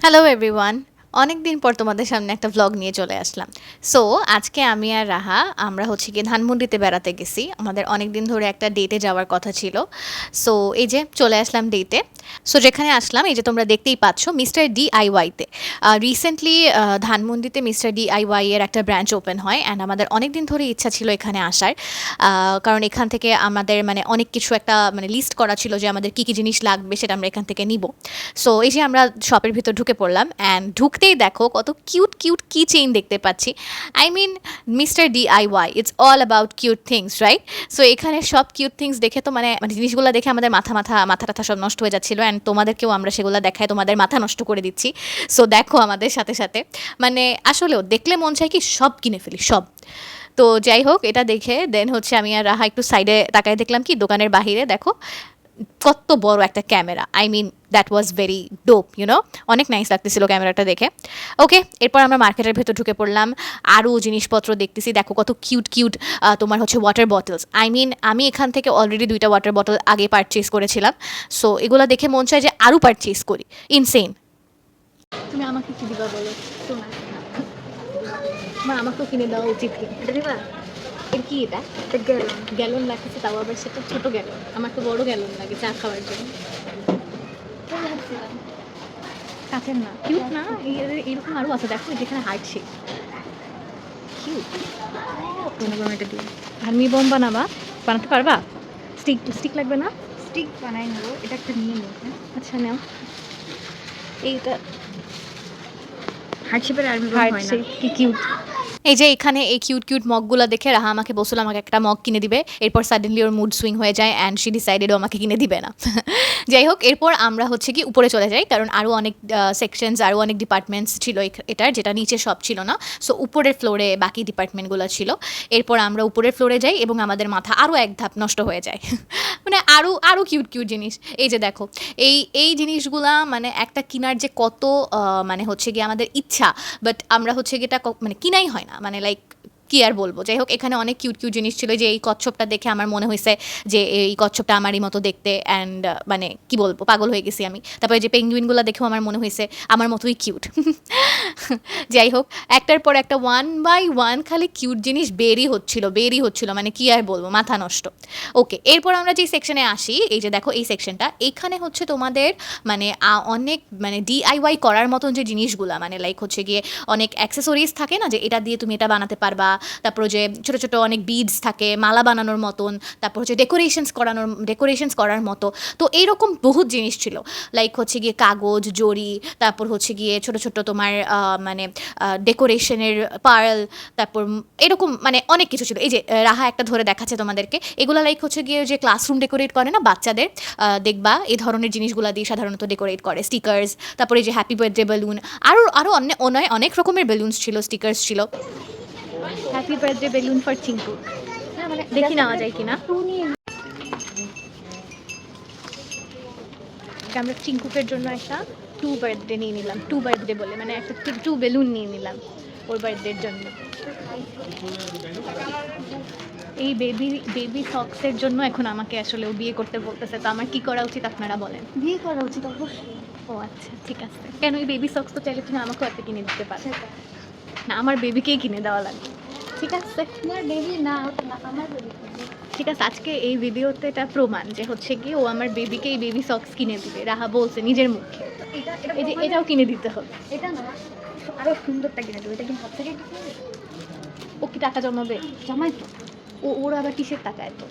Hello everyone, অনেক দিন পর তোমাদের সামনে একটা ভ্লগ নিয়ে চলে আসলাম। সো আজকে আমি আর রাহা আমরা হচ্ছে গিয়ে ধানমন্ডিতে বেড়াতে গেছি। আমাদের অনেক দিন ধরে একটা ডেটে যাওয়ার কথা ছিল। সো এই যে চলে আসলাম ডেটে। সো যেখানে আসলাম এই যে তোমরা দেখতেই পাচ্ছ মিস্টার ডিআইওয়াইতে। রিসেন্টলি ধানমন্ডিতে মিস্টার ডিআইওয়াই এর একটা ব্রাঞ্চ ওপেন হয় অ্যান্ড আমাদের অনেক দিন ধরে ইচ্ছা ছিল এখানে আসার। কারণ এখান থেকে আমাদের মানে অনেক কিছু একটা মানে লিস্ট করা ছিল যে আমাদের কী কী জিনিস লাগবে সেটা আমরা এখান থেকে নিব। সো এই যে আমরা শপের ভিতর ঢুকে পড়লাম অ্যান্ড ঢুকতেই দেখো কত কিউট কিউট কি চেইন দেখতে পাচ্ছি। I mean mister DIY it's all about cute things, right? So এখানে সব কিউট থিংস দেখে তো মানে মানে জিনিসগুলো দেখে আমাদের মাথা টাথা সব নষ্ট হয়ে যাচ্ছিলো অ্যান্ড তোমাদেরকেও আমরা সেগুলো দেখায় তোমাদের মাথা নষ্ট করে দিচ্ছি। সো দেখো আমাদের সাথে সাথে মানে আসলেও দেখলে মন চায় কি সব কিনে ফেলি সব। তো যাই হোক এটা দেখে দেন হচ্ছে আমি আর রাহা একটু সাইডে তাকায় দেখলাম কি দোকানের বাহিরে দেখো কত বড় একটা camera. I mean that was very dope, অনেক নাইস লাগতেছিল ক্যামেরাটা দেখে। ওকে, এরপর আমরা মার্কেটের ভেতর ঢুকে পড়লাম। আরও জিনিসপত্র দেখতেছি, দেখো কত কিউট কিউট তোমার হচ্ছে ওয়াটার বটলস। আই মিন আমি এখান থেকে অলরেডি 2টা ওয়াটার বটল আগে পারচেস করেছিলাম। সো এগুলো দেখে মন চায় যে আরও পারচেস করি। ইনসেন। তুমি আমাকে কি দিবা বলো? তোমার আমাকেও কিনে দেওয়া উচিত কি এটা দিবা? এর কি এটা? গ্যালন গ্যালন লাগতেছে, তাও আবার সেটা ছোট গ্যালন। আমার তো বড় গ্যালন লাগে চা খাওয়ার জন্য। কাছের না, কিউট না? এরকম আরও আছে দেখো যেখানে হার্ট শেপ। কিউট। কোনো এটা দিই আর্মি বম বানাবা? বানাতে পারবা? স্টিক স্টিক লাগবে না? স্টিক বানাই নেবো, এটা একটা নিয়ে নেব। আচ্ছা নাও। এইটা হার্ট শেপের আর্মি বম হার্ট হয় না। শেপ কি কিউট। এই যে এখানে এই কিউট কিউট মগগুলো দেখে রাহা আমাকে বলছিল আমাকে একটা মগ কিনে দিবে। এরপর সাডেনলি ওর মুড সুইং হয়ে যায় অ্যান্ড শি ডিসাইডেড ও আমাকে কিনে দিবে না। যাই হোক এরপর আমরা হচ্ছে কি উপরে চলে যাই, কারণ আরও অনেক সেকশনস আরও অনেক ডিপার্টমেন্টস ছিল এটার, যেটা নিচে সব ছিল না। সো উপরের ফ্লোরে বাকি ডিপার্টমেন্টগুলো ছিল। এরপর আমরা উপরের ফ্লোরে যাই এবং আমাদের মাথা আরও এক ধাপ নষ্ট হয়ে যায়। মানে আরও আরও কিউট কিউট জিনিস। এই যে দেখো এই এই জিনিসগুলা মানে একটা কিনার যে কত মানে হচ্ছে গিয়ে আমাদের ইচ্ছা, বাট আমরা হচ্ছে গিয়ে এটা মানে কিনাই হয় না, মানে লাইক কি আর বলবো। যাই হোক এখানে অনেক কিউট কিউট জিনিস ছিল। যে এই কচ্ছপটা দেখে আমার মনে হয়েছে যে এই কচ্ছপটা আমারই মতো দেখতে অ্যান্ড মানে কি বলবো পাগল হয়ে গেছি আমি। তারপরে যে পেঙ্গুইনগুলো দেখেও আমার মনে হয়েছে আমার মতোই কিউট। যাই হোক একটার পর একটা 1 বাই 1 খালি কিউট জিনিস বেরই হচ্ছিল মানে কি আর বলবো মাথা নষ্ট। ওকে, এরপর আমরা যে সেকশনে আসি, এই যে দেখো এই সেকশনটা, এখানে হচ্ছে তোমাদের মানে অনেক মানে ডিআইওয়াই করার মতন যে জিনিসগুলা মানে লাইক হচ্ছে গিয়ে অনেক অ্যাক্সেসরিজ থাকে না যে এটা দিয়ে তুমি এটা বানাতে পারবা। তারপর যে ছোটো ছোটো অনেক বিডস থাকে মালা বানানোর মতন, তারপর হচ্ছে ডেকোরেশনস করার মতো। তো এইরকম বহুত জিনিস ছিল, লাইক হচ্ছে গিয়ে কাগজ জড়ি, তারপর হচ্ছে গিয়ে ছোটো ছোটো তোমার মানে ডেকোরেশনের পার্ল, তারপর এরকম মানে অনেক কিছু ছিল। এই যে রাহা একটা ধরে দেখাচ্ছে তোমাদেরকে, এগুলো লাইক হচ্ছে গিয়ে যে ক্লাসরুম ডেকোরেট করে না বাচ্চাদের, দেখবা এই ধরনের জিনিসগুলো দিয়ে সাধারণত ডেকোরেট করে। স্টিকার্স, তারপরে যে হ্যাপি বার্থডে বেলুন, আরও আরও অনেক রকমের বেলুনস ছিল, স্টিকার্স ছিল। Happy birthday balloon for Chinku, মানে দেখি নেওয়া যায় কিনা। আমরা চিঙ্কুকের জন্য একটা 2 বার্থডে নিয়ে নিলাম, 2 বার্থডে বলে মানে একটা 2 বেলুন নিয়ে নিলাম ওর বার্থডের জন্য। এই বেবি সক্সের জন্য এখন আমাকে আসলে ও বিয়ে করতে বলতেছে, তো আমার কি করা উচিত আপনারা বলেন? বিয়ে করা উচিত অবশ্যই। ও আচ্ছা ঠিক আছে। কেন এই বেবি সক্স তো চাইলে তুমি আমাকেও একটা কিনে দিতে পারো। না আমার বেবিকেই কিনে দেওয়া লাগবে। ঠিক আছে তোমার বেবি না, ওটা না আমার বেবি। ঠিক আছে, আজকে এই ভিডিওতে এটা প্রমাণ যে হচ্ছে কি ও আমার বেবিকে এই বেবি সক্স কিনে দিবে। রাহা বলছে নিজের মুখে। এটা এই যে এটাও কিনে দিতে হবে। এটা না আরো সুন্দরটা কিনে দেবো। এটা কি সব থেকে ও কি টাকা জমাবে? জমাই তো। ওর আবার কিসের টাকা এত?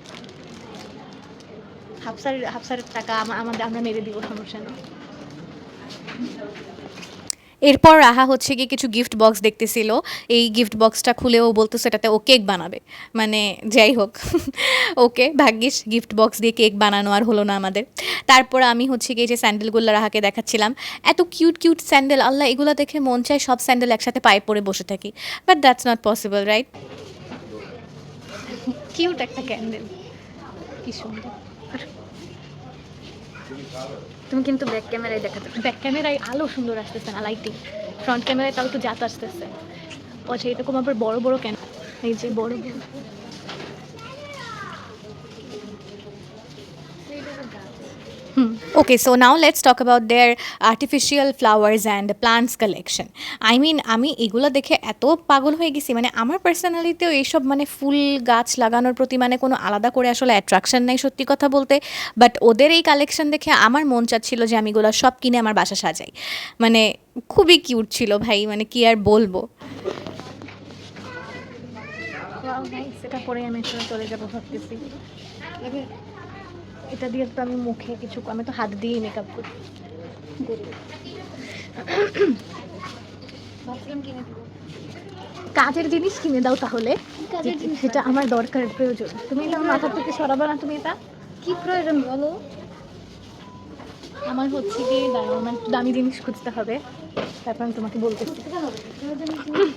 হাফসার টাকা আমরা মেরে দিব, সমস্যা নেই। এরপর রাহা হচ্ছে গিয়ে কিছু গিফট বক্স দেখতেছিল। এই গিফট বক্সটা খুলেও বলতো সেটাতে ও কেক বানাবে। মানে যাই হোক ওকে ভাগ্যিস গিফট বক্স দিয়ে কেক বানানো আর হলো না আমাদের। তারপর আমি হচ্ছে গিয়ে যে স্যান্ডেলগুলো রাহাকে দেখাচ্ছিলাম, এত কিউট কিউট স্যান্ডেল, আল্লাহ এগুলো দেখে মন চায় সব স্যান্ডেল একসাথে পায়ে পরে বসে থাকি, but that's not possible, right? Cute একটা ক্যান্ডেল, কি সুন্দর। তুমি কিন্তু ব্যাক ক্যামেরায় দেখাতে। ব্যাক ক্যামেরায় আলো সুন্দর আসতেছে না, লাইটিং। ফ্রন্ট ক্যামেরায় তাও একটু জাত আসতেছে। আচ্ছা এরকম আবার বড় বড় কেন? এই যে বড় বড় হুম Okay, so now let's talk about their artificial flowers and plants collection. I mean, আমি এগুলো দেখে এত পাগল হয়ে গেছি, মানে আমার পার্সোনালিতেও এইসব মানে ফুল গাছ লাগানোর প্রতি মানে কোনো আলাদা করে আসলে অ্যাট্রাকশন নাই সত্যি কথা বলতে। বাট ওদের এই কালেকশন দেখে আমার মন চাচ্ছিল যে আমি এগুলো সব কিনে আমার বাসা সাজাই। মানে খুবই কিউট ছিল ভাই, মানে কি আর বলবো। সেটা পরে আমি চলে যাবো ভাবতেছি। এটা দিয়ে তো আমি মুখে কিছু, আমি তো হাত দিয়েই মেকআপ করি। ভাবছিলাম কিনে দেবো। কাজের জিনিস কিনে দাও তাহলে, কাজের জিনিস সেটা আমার দরকার প্রয়োজন। তুমি এটা আমার মাথা থেকে সরাবে না, তুমি এটা কি প্রয়োজন বলো? আমার হচ্ছে কি দাঁড়াও, আমার একটু দামি জিনিস খুঁজতে হবে, তারপর আমি তোমাকে বলতেছি। খুঁজতে হবে প্রয়োজন জিনিস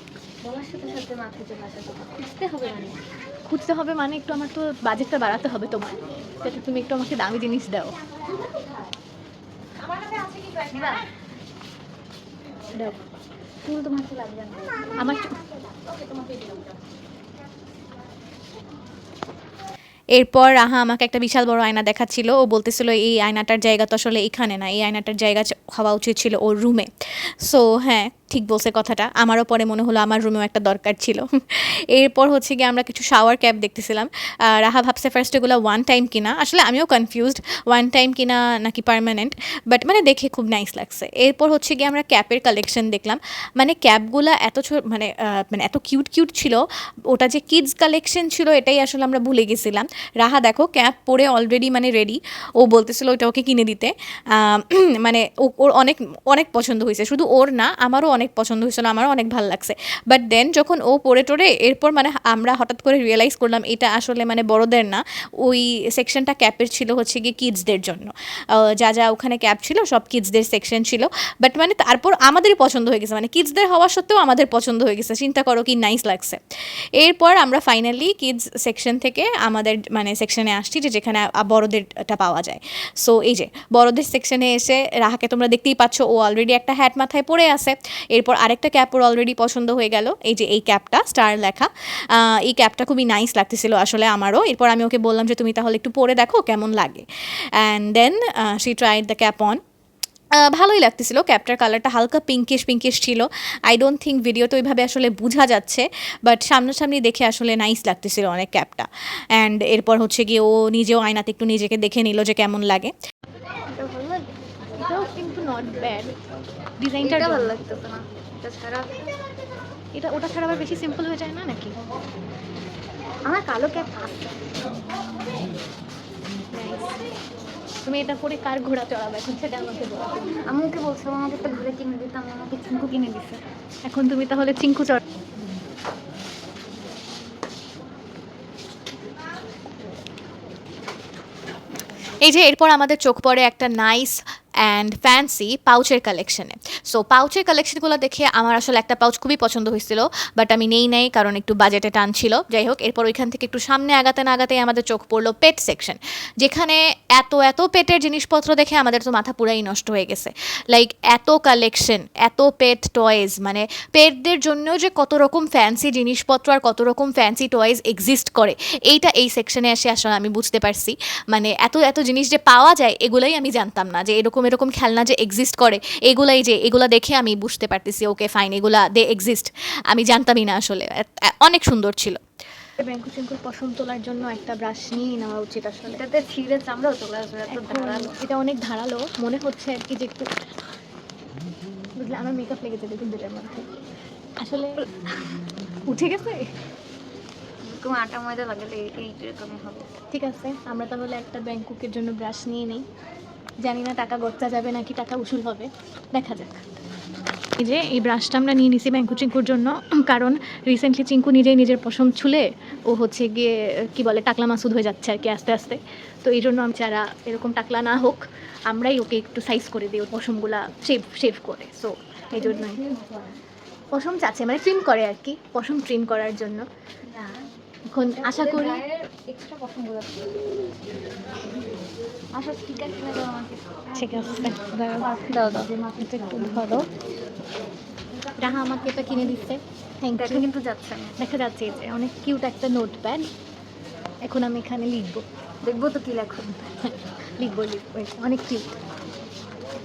বলার সাথে সাথে মাথায় চলে আসে তোমার। খুঁজতে হবে মানে খুঁজতে হবে মানে একটু আমার তো বাজেটটা বাড়াতে হবে তোমার, যাতে তুমি একটু আমাকে দামি জিনিস দাও। নিবা? দাও। ফুল তোমার তো লাগবে না। আমার এরপর রাহা আমাকে একটা বিশাল বড় আয়না দেখাচ্ছিল। ও বলতেছিল এই আয়নাটার জায়গা তো আসলে এখানে না, এই আয়নাটার জায়গা হওয়া উচিত ছিল ওর রুমে। সো হ্যাঁ, ঠিক বলছে কথাটা, আমারও পরে মনে হলো আমার রুমেও একটা দরকার ছিল। এরপর হচ্ছে গিয়ে আমরা কিছু শাওয়ার ক্যাপ দেখতেছিলাম। রাহা ভাবছে ফার্স্ট এগুলো ওয়ান টাইম কিনা, আসলে আমিও কনফিউজড ওয়ান টাইম কিনা নাকি পার্মানেন্ট, বাট মানে দেখে খুব নাইস লাগছে। এরপর হচ্ছে গিয়ে আমরা ক্যাপের কালেকশন দেখলাম। মানে ক্যাপগুলো এত মানে মানে এত কিউট কিউট ছিল, ওটা যে কিডস কালেকশন ছিল এটাই আসলে আমরা ভুলে গেছিলাম। রাহা দেখো ক্যাপ পরে অলরেডি মানে রেডি, ও বলতেছিল ওটা ওকে কিনে দিতে। মানে ওর অনেক অনেক পছন্দ হয়েছে, শুধু ওর না আমারও অনেক পছন্দ হয়েছিল, আমারও অনেক ভালো লাগছে। বাট দেন যখন ও পরে টোরে এরপর মানে আমরা হঠাৎ করে রিয়েলাইজ করলাম এটা আসলে মানে বড়দের না, ওই সেকশনটা ক্যাপের ছিল হচ্ছে গিয়ে কিডসদের জন্য। যা যা ওখানে ক্যাপ ছিল সব কিডসদের সেকশন ছিল। বাট মানে তারপর আমাদেরই পছন্দ হয়ে গেছে, মানে কিডসদের হওয়া সত্ত্বেও আমাদের পছন্দ হয়ে গেছে, চিন্তা করো কি নাইস লাগছে। এরপর আমরা ফাইনালি কিডস সেকশন থেকে আমাদের মানে সেকশনে আসছি যে যেখানে বড়দেরটা পাওয়া যায়। সো এই যে বড়দের সেকশনে এসে রাহাকে তোমরা দেখতেই পাচ্ছ, ও অলরেডি একটা হ্যাট মাথায় পরে আছে। এরপর আরেকটা ক্যাপ ওর অলরেডি পছন্দ হয়ে গেল, এই যে এই ক্যাপটা স্টার লেখা। এই ক্যাপটা খুবই নাইস লাগতেছিল আসলে আমারও। এরপর আমি ওকে বললাম যে তুমি তাহলে একটু পরে দেখো কেমন লাগে। And then she tried the cap on. ভালোই লাগতেছিল, ক্যাপটার কালারটা হালকা পিঙ্কিশ পিঙ্কিশ ছিল। আই ডোন্ট থিঙ্ক ভিডিওতে ওইভাবে আসলে বোঝা যাচ্ছে, বাট সামনাসামনি দেখে আসলে নাইস লাগতেছিল অনেক ক্যাপটা। অ্যান্ড এরপর হচ্ছে গিয়ে ও নিজেও আয়নাতে একটু নিজেকে দেখে নিল যে কেমন লাগে। এটা ভালো লাগে? এটাও কিন্তু নট ব্যাড, এটা ডিজাইনটা ভালো লাগতেছে না। এটা ছাড়া এটা ওটা ছাড়া আবার বেশি সিম্পল হয়ে যায় না নাকি? আমার কালো ক্যাপ আছে। তুমি এটা পরে কার ঘোড়া চড়াবে এখন সেটা আমাকে বলো। আম্মুকে বলছিলাম আমাকে একটা ঘুরে কিনে দিতে, আম্মু আমাকে চিঙ্কু কিনে দিচ্ছে। এখন তুমি তাহলে চিঙ্কু চড়। এই যে এরপর আমাদের চোখ পড়ে একটা নাইস অ্যান্ড ফ্যান্সি পাউচের কালেকশনে। সো পাউচের কালেকশনগুলো দেখে আমার আসলে একটা পাউচ খুবই পছন্দ হয়েছিল, বাট আমি নেই কারণ একটু বাজেটে টান ছিল। যাই হোক, এরপর ওইখান থেকে একটু সামনে আগাতে না আগাতেই আমাদের চোখ পড়লো পেট সেকশন, যেখানে এত এত পেটের জিনিসপত্র দেখে আমাদের তো মাথা পুরাই নষ্ট হয়ে গেছে। লাইক এত কালেকশন, এত পেট টয়েজ, মানে পেটদের জন্য যে কত রকম ফ্যান্সি জিনিসপত্র আর কত রকম ফ্যান্সি টয়েজ এক্সিস্ট করে, এইটা এই সেকশনে এসে আসলে আমি বুঝতে পারছি। মানে এত এত জিনিস যে পাওয়া যায় এগুলাই আমি জানতাম না, যে এরকম এরকম খেলনা যে এক্সিস্ট করে এগুলাই, যে এগুলা দেখে আমি বুঝতে পারতেছি ওকে ফাইন এগুলা দে এক্সিস্ট, আমি জানতামই না আসলে। অনেক সুন্দর ছিল। ব্যাঙ্কু চিঙ্কুর পশম তোলার জন্য একটা ব্রাশ নিয়ে নেওয়া উচিত আসলে। এটাতে ছিঁড়ে চামড়াও চলে আসবে, এত ধারালো। এটা অনেক ধারালো মনে হচ্ছে আর কি, যে একটু বুঝলে আমার মেকআপ লেগে যাবে কিন্তু এটার মধ্যে আসলে উঠে গেছে। এরকম আটা ময়দা লাগালে এইরকমই হবে। ঠিক আছে, আমরা তাহলে একটা ব্যাঙ্কুকের জন্য ব্রাশ নিয়ে নিই। জানি না টাকা গচ্চা যাবে নাকি টাকা উসুল হবে, দেখা যাক। এই যে এই ব্রাশটা আমরা নিয়ে নিছি ব্যাঙ্কু চিঙ্কুর জন্য, কারণ রিসেন্টলি চিঙ্কু নিজেই নিজের পশম ছুলে ও হচ্ছে গিয়ে কি বলে টাকলা মাসুদ হয়ে যাচ্ছে আর কি আস্তে আস্তে। তো এই জন্য আমি যারা এরকম টাকলা না হোক আমরাই ওকে একটু সাইজ করে দিই ওর পশমগুলা শেভ করে। সো এই জন্যই পশম চাচ্ছে, মানে ট্রিম করে আর কি, পশম ট্রিম করার জন্য। এখন আশা করি এক্সট্রা পছন্দ আছে। আশা স্টিকার কিনে দাও আমাকে। ঠিক আছে, দাও দাও। এটা একটু ধরো। রাহা আমাকে এটা কিনে দিচ্ছে, থ্যাংক দেখা ইউ। কিন্তু যাচ্ছে না। দেখা যাচ্ছে এই যে অনেক কিউট একটা নোটপ্যাড। এখন আমি এখানে লিখবো দেখবো তো কি লেখো। লিখবো অনেক কিউট।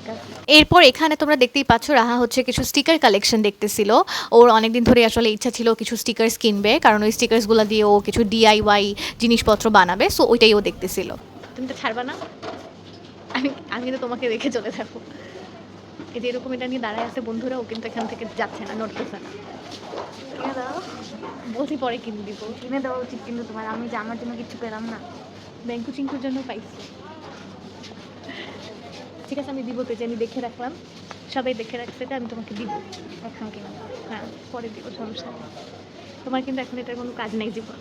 ঠিক আছে। এরপর এখানে তোমরা দেখতেই পাচ্ছ রাহা হচ্ছে কিছু স্টিকার কালেকশন দেখতেছিল। ওর অনেকদিন ধরে আসলে ইচ্ছা ছিল কিছু স্টিকার্স কিনবে, কারণ ওই স্টিকার্সগুলো দিয়ে ও কিছু ডিআইওয়াই জিনিসপত্র বানাবে, সো ওইটাই ও দেখতেছিল। তুমি তো ছাড়বা না, আমি আমি কিন্তু তোমাকে রেখে চলে থাকবো। এই যে এরকম এটা নিয়ে দাঁড়ায় আছে বন্ধুরা, ও কিন্তু এখান থেকে যাচ্ছে না, নড়তেছে না। কিনে দাও, বলছি পরে কিনে দিব। কিনে দেওয়া উচিত কিন্তু তোমার, আমি যে আমার জন্য কিছু পেলাম না। ব্যাংকু চিঙ্কুর জন্য পাইছি। ঠিক আছে আমি দিব, তো যে আমি দেখে রাখলাম, সবাই দেখে রাখছে, এটা আমি তোমাকে দিব। এখন কিনে দাও। হ্যাঁ পরে দিব, সমস্যা নেই। তোমার কিন্তু এখন এটার কোনো কাজ নেই জীবন।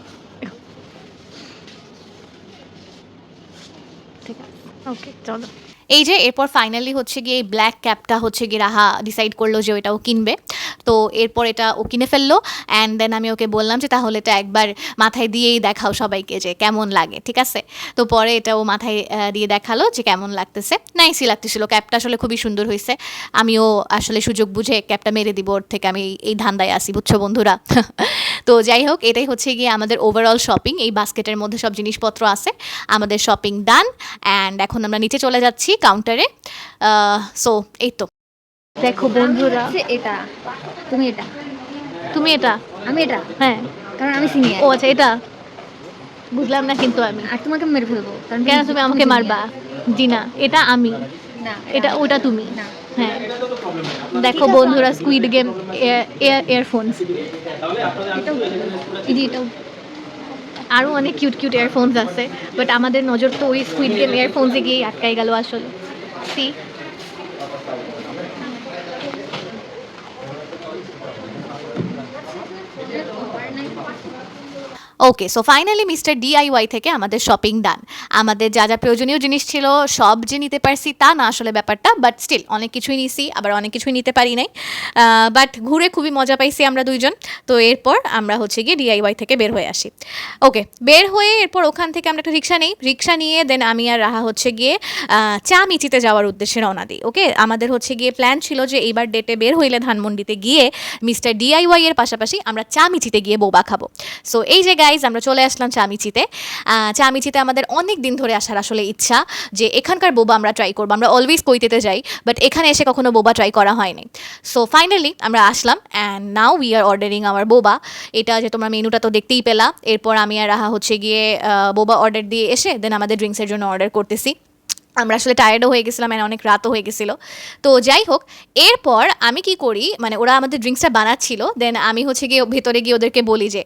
ঠিক আছে, ওকে চলো। এই যে এরপর ফাইনালি হচ্ছে গিয়ে এই ব্ল্যাক ক্যাপটা হচ্ছে গিয়ে রাহা ডিসাইড করলো যে ওটাও কিনবে। তো এরপর এটা ও কিনে ফেললো, অ্যান্ড দেন আমি ওকে বললাম যে তাহলে এটা একবার মাথায় দিয়েই দেখাও সবাইকে যে কেমন লাগে, ঠিক আছে। তো পরে এটা ও মাথায় দিয়ে দেখালো যে কেমন লাগতেছে। নাইসই লাগতেছিল, ক্যাপটা আসলে খুবই সুন্দর হয়েছে। আমিও আসলে সুযোগ বুঝে ক্যাপটা মেরে দিব ওর থেকে, আমি এই ধান্দায় আসি, বুঝছো বন্ধুরা। তো যাই হোক, এটাই হচ্ছে গিয়ে আমাদের ওভারঅল শপিং। এই বাস্কেটের মধ্যে সব জিনিসপত্র আছে, আমাদের শপিং ডান। অ্যান্ড এখন আমরা নিচে চলে যাচ্ছি কাউন্টারে। সো এই তো দেখো বন্ধুরা, এটা তুমি, এটা তুমি, এটা আমি, এটা হ্যাঁ, কারণ আমি সিনিয়র। ও আচ্ছা এটা বুঝলাম না কিন্তু আমি। আর তোমাকে মেরে ফেলবো কারণ কেন তুমি আমাকে মারবা? জি না, এটা আমি, না এটা ওটা তুমি। না। হ্যাঁ দেখো বন্ধুরা, স্কুইড গেম ইয়ারফোনস, এটাও এই যে এটাও আরও অনেক কিউট কিউট ইয়ারফোনস আছে, বাট আমাদের নজর তো ওই স্কুইড গেম ইয়ারফোনসে গিয়েই আটকাই গেল আসলে। সি ওকে, সো ফাইনালি মিস্টার ডিআইওয়াই থেকে আমাদের শপিং ডান। আমাদের যা যা প্রয়োজনীয় জিনিস ছিল সব যে নিতে পারছি তা না আসলে ব্যাপারটা, বাট স্টিল অনেক কিছুই নিছি, আবার অনেক কিছুই নিতে পারি নাই। বাট ঘুরে খুবই মজা পাইছি আমরা দুইজন। তো এরপর আমরা হচ্ছে গিয়ে ডিআইওয়াই থেকে বের হয়ে আসি। ওকে, বের হয়ে এরপর ওখান থেকে আমরা একটা রিক্সা নিই, রিক্সা নিয়ে দেন আমি আর রাহা হচ্ছে গিয়ে চা মিচিতে যাওয়ার উদ্দেশ্যে রওনা দিই। ওকে, আমাদের হচ্ছে গিয়ে প্ল্যান ছিল যে এইবার ডেটে বের হইলে ধানমন্ডিতে গিয়ে মিস্টার ডিআইওয়াই এর পাশাপাশি আমরা চা মিচিতে গিয়ে বোবা খাবো। সো এই যে গাইজ আমরা চলে আসলাম চামিচিতে। চামিচিতে আমাদের অনেক দিন ধরে আসার আসলে ইচ্ছা যে এখানকার বোবা আমরা ট্রাই করবো। আমরা অলওয়েজ কৈতেতে যাই, বাট এখানে এসে কখনো বোবা ট্রাই করা হয়নি। সো ফাইনালি আমরা আসলাম, and now we are ordering our boba. এটা যে তোমরা মেনুটা তো দেখতেই পেলা। এরপর আমি আর রাহা হচ্ছে গিয়ে বোবা অর্ডার দিয়ে এসে দেন আমাদের ড্রিঙ্কসের জন্য অর্ডার করতেছি। আমরা আসলে টায়ার্ডও হয়ে গেছিলাম, মানে অনেক রাতও হয়ে গেছিলো। তো যাই হোক, এরপর আমি কি করি, মানে ওরা আমাদের ড্রিঙ্কসটা বানাচ্ছিল, দেন আমি হচ্ছে গিয়ে ভেতরে গিয়ে ওদেরকে বলি যে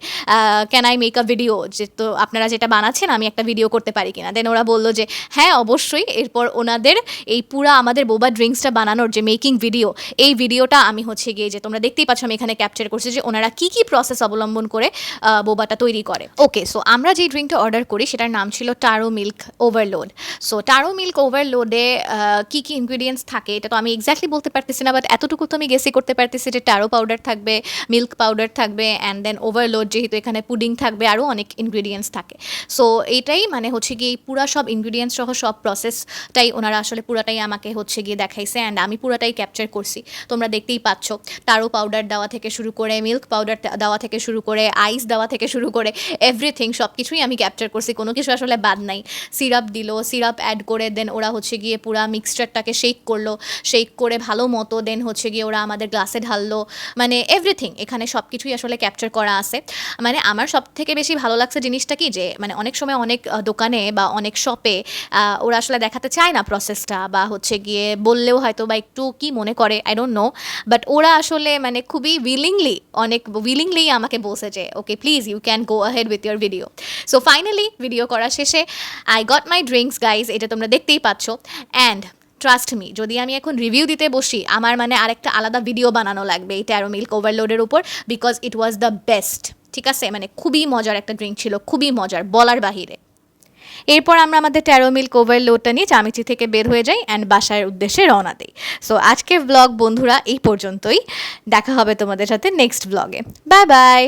can I make a video, যে তো আপনারা যেটা বানাচ্ছেন আমি একটা ভিডিও করতে পারি কিনা। দেন ওরা বললো যে হ্যাঁ অবশ্যই। এরপর ওনাদের এই পুরা আমাদের বোবা ড্রিঙ্কসটা বানানোর যে মেকিং ভিডিও, এই ভিডিওটা আমি হচ্ছে গিয়ে যে তোমরা দেখতেই পাচ্ছ আমি এখানে ক্যাপচার করছি যে ওনারা কী কী প্রসেস অবলম্বন করে বোবাটা তৈরি করে। ওকে, সো আমরা যেই ড্রিঙ্কটা অর্ডার করি সেটার নাম ছিল taro milk overload. So taro milk ওভারলোডে কী কী ইনগ্রিডিয়েন্টস থাকে এটা তো আমি এক্স্যাক্টলি বলতে পারতেছি না, বাট এতটুকু তো আমি গেসই করতে পারতেছি যে টারো পাউডার থাকবে, মিল্ক পাউডার থাকবে, অ্যান্ড দেন ওভারলোড যেহেতু এখানে পুডিং থাকবে, আরও অনেক ইনগ্রিডিয়েন্টস থাকে। সো এইটাই মানে হচ্ছে গিয়ে পুরা সব ইনগ্রিডিয়েন্টস সহ সব প্রসেসটাই ওনারা আসলে পুরাটাই আমাকে হচ্ছে গিয়ে দেখাইছে, অ্যান্ড আমি পুরাটাই ক্যাপচার করছি। তোমরা দেখতেই পাচ্ছ টারো পাউডার দেওয়া থেকে শুরু করে, মিল্ক পাউডার দেওয়া থেকে শুরু করে, আইস দেওয়া থেকে শুরু করে, এভরিথিং সব কিছুই আমি ক্যাপচার করছি, কোনো কিছু আসলে বাদ নাই। সিরাপ দিল, সিরাপ অ্যাড করে দেন ওরা হচ্ছে গিয়ে পুরা মিক্সচারটাকে শেক করলো, শেক করে ভালো মতো দেন হচ্ছে গিয়ে ওরা আমাদের গ্লাসে ঢাললো, মানে এভরিথিং এখানে সব কিছুই আসলে ক্যাপচার করা আছে। মানে আমার সব থেকে বেশি ভালো লাগছে জিনিসটা কি, যে মানে অনেক সময় অনেক দোকানে বা অনেক শপে ওরা আসলে দেখাতে চায় না প্রসেসটা, বা হচ্ছে গিয়ে বললেও হয়তো বা একটু কি মনে করে আই ডোন্ট নো, বাট ওরা আসলে মানে খুবই অনেক উইলিংলি আমাকে বলছে যে okay please you can go ahead with your video. So finally video করা শেষে I got my drinks guys, এটা তোমরা দেখতেই পাচ্ছ। অ্যান্ড ট্রাস্ট মি, যদি আমি এখন রিভিউ দিতে বসি আমার মানে আরেকটা আলাদা ভিডিও বানানো লাগবে এই টারো মিল্ক ওভারলোডের উপর, because it was the best. ঠিক আছে, মানে খুবই মজার একটা ড্রিঙ্ক ছিল, খুবই মজার, বলার বাহিরে। এরপর আমরা আমাদের টারো মিল্ক ওভারলোডটা নিয়ে চামিচি থেকে বের হয়ে যাই অ্যান্ড বাসার উদ্দেশ্যে রওনা দিই। সো আজকের ব্লগ বন্ধুরা এই পর্যন্তই, দেখা হবে তোমাদের সাথে নেক্সট ব্লগে। Bye bye.